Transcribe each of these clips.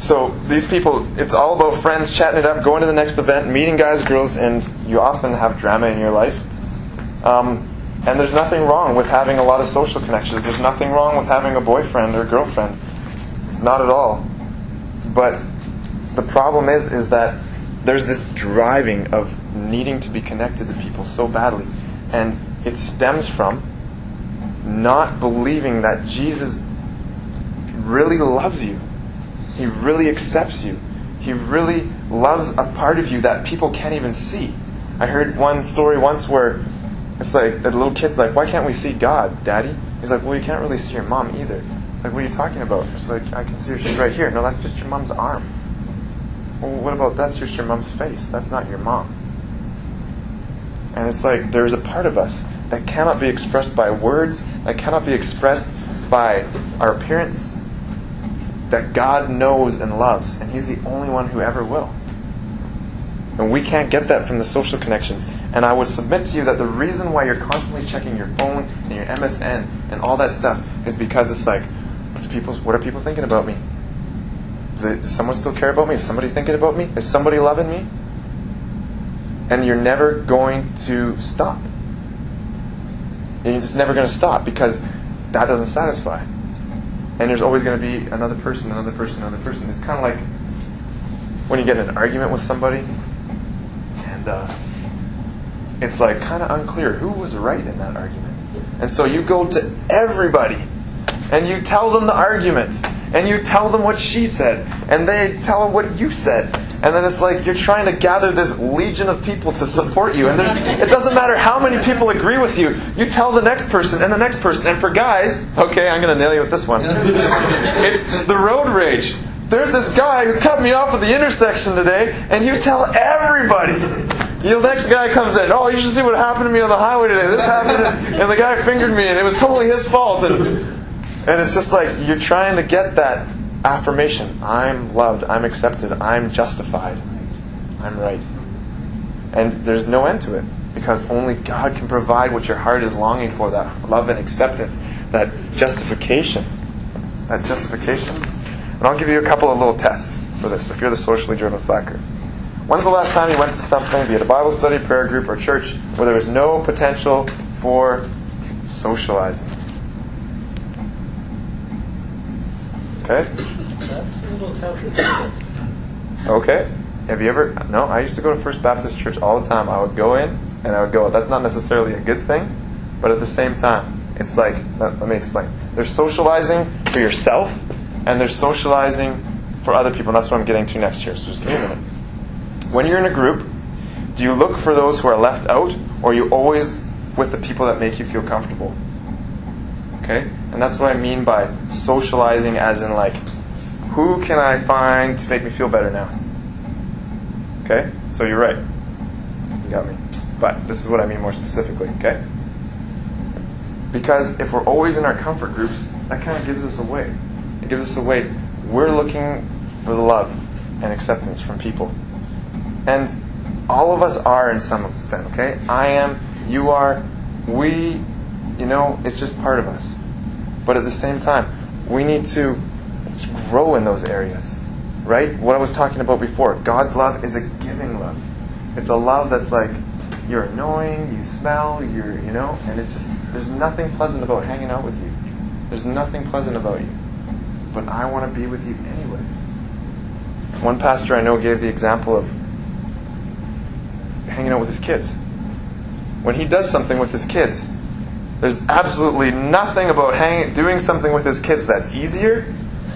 So these people, it's all about friends chatting it up, going to the next event, meeting guys, girls, and you often have drama in your life. And there's nothing wrong with having a lot of social connections. There's nothing wrong with having a boyfriend or girlfriend. Not at all. But the problem is that there's this driving of needing to be connected to people so badly. And it stems from not believing that Jesus really loves you. He really accepts you. He really loves a part of you that people can't even see. I heard one story once where it's like, the little kid's like, why can't we see God, Daddy? He's like, well, you can't really see your mom either. It's like, what are you talking about? It's like, I can see her, she's right here. No, that's just your mom's arm. Well, what about, that's just your mom's face. That's not your mom. And it's like, there's a part of us that cannot be expressed by words, that cannot be expressed by our appearance, that God knows and loves, and He's the only one who ever will. And we can't get that from the social connections. And I would submit to you that the reason why you're constantly checking your phone and your MSN and all that stuff is because it's like, what are people thinking about me? Does someone still care about me? Is somebody thinking about me? Is somebody loving me? And you're never going to stop. You're just never going to stop because that doesn't satisfy. And there's always going to be another person, another person, another person. It's kind of like when you get in an argument with somebody and it's like kind of unclear who was right in that argument. And so you go to everybody and you tell them the argument and you tell them what she said and they tell them what you said. And then it's like you're trying to gather this legion of people to support you. And it doesn't matter how many people agree with you. You tell the next person and the next person. And for guys, okay, I'm going to nail you with this one. It's the road rage. There's this guy who cut me off at the intersection today, and you tell everybody. The next guy comes in, oh, you should see what happened to me on the highway today. This happened, and the guy fingered me, and it was totally his fault. And it's just like you're trying to get that affirmation. I'm loved, I'm accepted, I'm justified, I'm right. And there's no end to it, because only God can provide what your heart is longing for, that love and acceptance, that justification. That justification. And I'll give you a couple of little tests for this, if you're the socially driven slacker. When's the last time you went to something, be it a Bible study, prayer group, or church, where there was no potential for socializing? Okay? That's a little tough. Okay. Have you ever... No, I used to go to First Baptist Church all the time. I would go in, and I would go, that's not necessarily a good thing, but at the same time, it's like... Let me explain. There's socializing for yourself, and there's socializing for other people. And that's what I'm getting to next here. So just give me a minute. When you're in a group, do you look for those who are left out, or are you always with the people that make you feel comfortable? Okay? And that's what I mean by socializing, as in like, who can I find to make me feel better now? Okay? So you're right. You got me. But this is what I mean more specifically. Okay? Because if we're always in our comfort groups, that kind of gives us away. It gives us away. We're looking for the love and acceptance from people. And all of us are in some extent, okay? I am, you are, we, it's just part of us. But at the same time, we need to grow in those areas, right? What I was talking about before, God's love is a giving love. It's a love that's like, you're annoying, you smell, and it just, there's nothing pleasant about hanging out with you. There's nothing pleasant about you. But I want to be with you anyways. One pastor I know gave the example of hanging out with his kids. When he does something with his kids, there's absolutely nothing about doing something with his kids that's easier.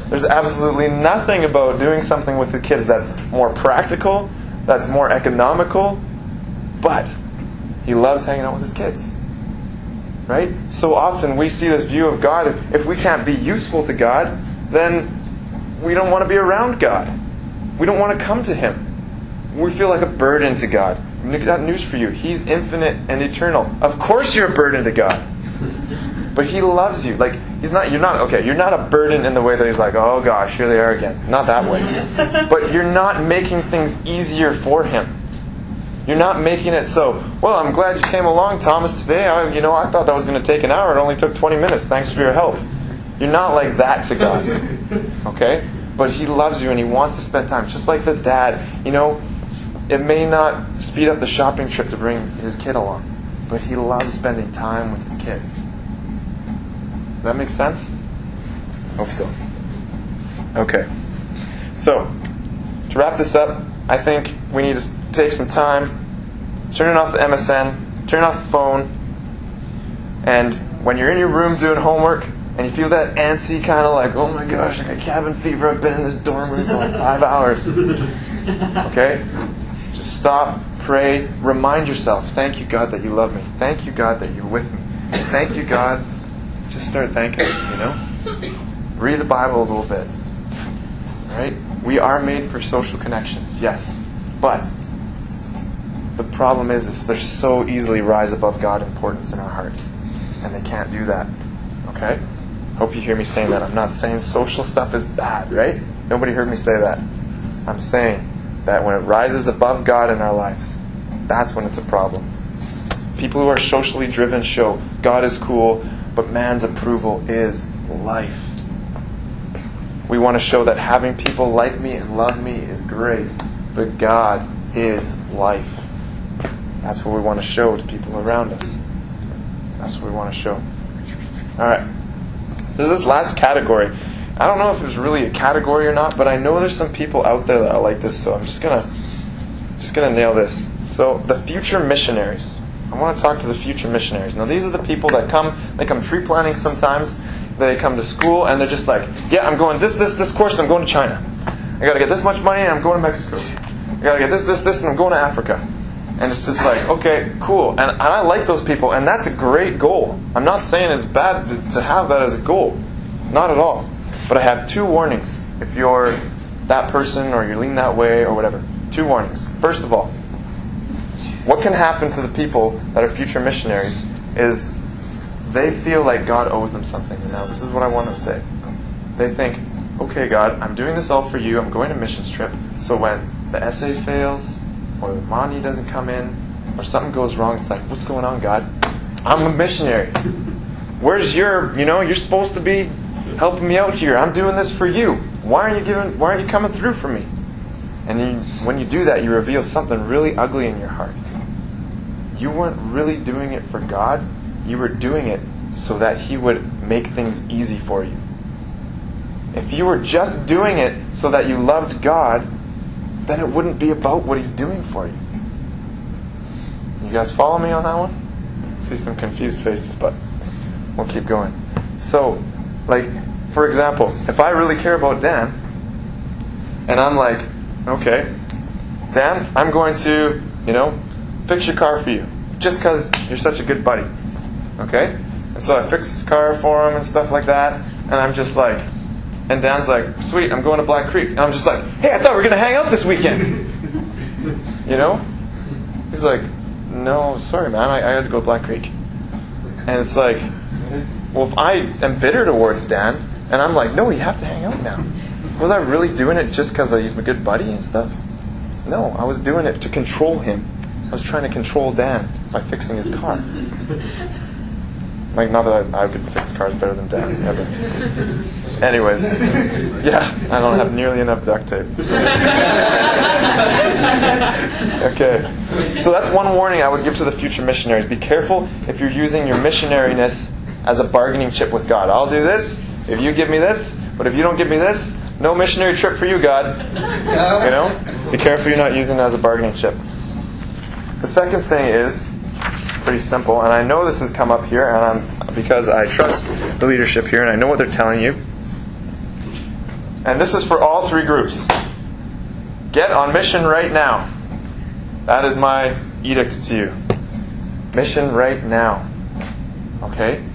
There's absolutely nothing about doing something with the kids that's more practical, that's more economical. But he loves hanging out with his kids. Right? So often we see this view of God, if we can't be useful to God, then we don't want to be around God. We don't want to come to Him. We feel like a burden to God. I've got news for you. He's infinite and eternal. Of course you're a burden to God. But He loves you. Like, you're not a burden in the way that He's like, oh gosh, here they are again. Not that way. But you're not making things easier for Him. You're not making it so, well, I'm glad you came along, Tawmis, today. I thought that was going to take an hour. It only took 20 minutes. Thanks for your help. You're not like that to God. Okay? But He loves you and He wants to spend time. Just like the dad. It may not speed up the shopping trip to bring his kid along, but he loves spending time with his kid. Does that make sense? Hope so. Okay. So, to wrap this up, I think we need to take some time, turn off the MSN, turn off the phone, and when you're in your room doing homework, and you feel that antsy kind of like, oh my gosh, I got cabin fever, I've been in this dorm room for like 5 hours. Okay? Just stop, pray, remind yourself, thank you God that you love me. Thank you God that you're with me. Thank you God. Just start thanking Him, Read the Bible a little bit. Right? We are made for social connections, yes. But the problem is they're so easily rise above God importance in our heart. And they can't do that. Okay? Hope you hear me saying that. I'm not saying social stuff is bad, right? Nobody heard me say that. I'm saying that when it rises above God in our lives, that's when it's a problem. People who are socially driven show God is cool, but man's approval is life. We want to show that having people like me and love me is great, but God is life. That's what we want to show to people around us. That's what we want to show. Alright. There's this last category. I don't know if it's really a category or not, but I know there's some people out there that are like this, so I'm just gonna nail this. So, the future missionaries. I want to talk to the future missionaries. Now, these are the people that they come tree planting sometimes. They come to school and they're just like, yeah, I'm going this course and I'm going to China. I got to get this much money and I'm going to Mexico. I got to get this and I'm going to Africa. And it's just like, okay, cool. And I like those people, and that's a great goal. I'm not saying it's bad to have that as a goal. Not at all. But I have 2 warnings if you're that person or you lean that way or whatever. 2 warnings. First of all, what can happen to the people that are future missionaries is they feel like God owes them something. And now this is what I want to say. They think, okay God, I'm doing this all for you. I'm going on a missions trip. So when the essay fails, or the money doesn't come in, or something goes wrong, it's like, what's going on, God? I'm a missionary. Where's you're supposed to be helping me out here. I'm doing this for you. Why aren't you coming through for me? And when you do that, you reveal something really ugly in your heart. You weren't really doing it for God. You were doing it so that He would make things easy for you. If you were just doing it so that you loved God, then it wouldn't be about what He's doing for you. You guys follow me on that one? I see some confused faces, but we'll keep going. So, for example, if I really care about Dan, and I'm like, okay, Dan, I'm going to, fix your car for you, just because you're such a good buddy. Okay? And so I fix his car for him and stuff like that, and I'm just like, and Dan's like, sweet, I'm going to Black Creek. And I'm just like, hey, I thought we were going to hang out this weekend. He's like, no, sorry, man, I had to go to Black Creek. And it's like, well, if I am bitter towards Dan, and I'm like, no, you have to hang out now. Was I really doing it just because he's my good buddy and stuff? No, I was doing it to control him. I was trying to control Dan by fixing his car. Not that I could fix cars better than Dan. Yeah, but anyways, yeah, I don't have nearly enough duct tape. Okay, so that's one warning I would give to the future missionaries. Be careful if you're using your missionariness as a bargaining chip with God. I'll do this if you give me this, but if you don't give me this, no missionary trip for you, God. Be careful you're not using it as a bargaining chip. The second thing is pretty simple, and I know this has come up here, and because I trust the leadership here, and I know what they're telling you. And this is for all 3 groups. Get on mission right now. That is my edict to you. Mission right now. Okay?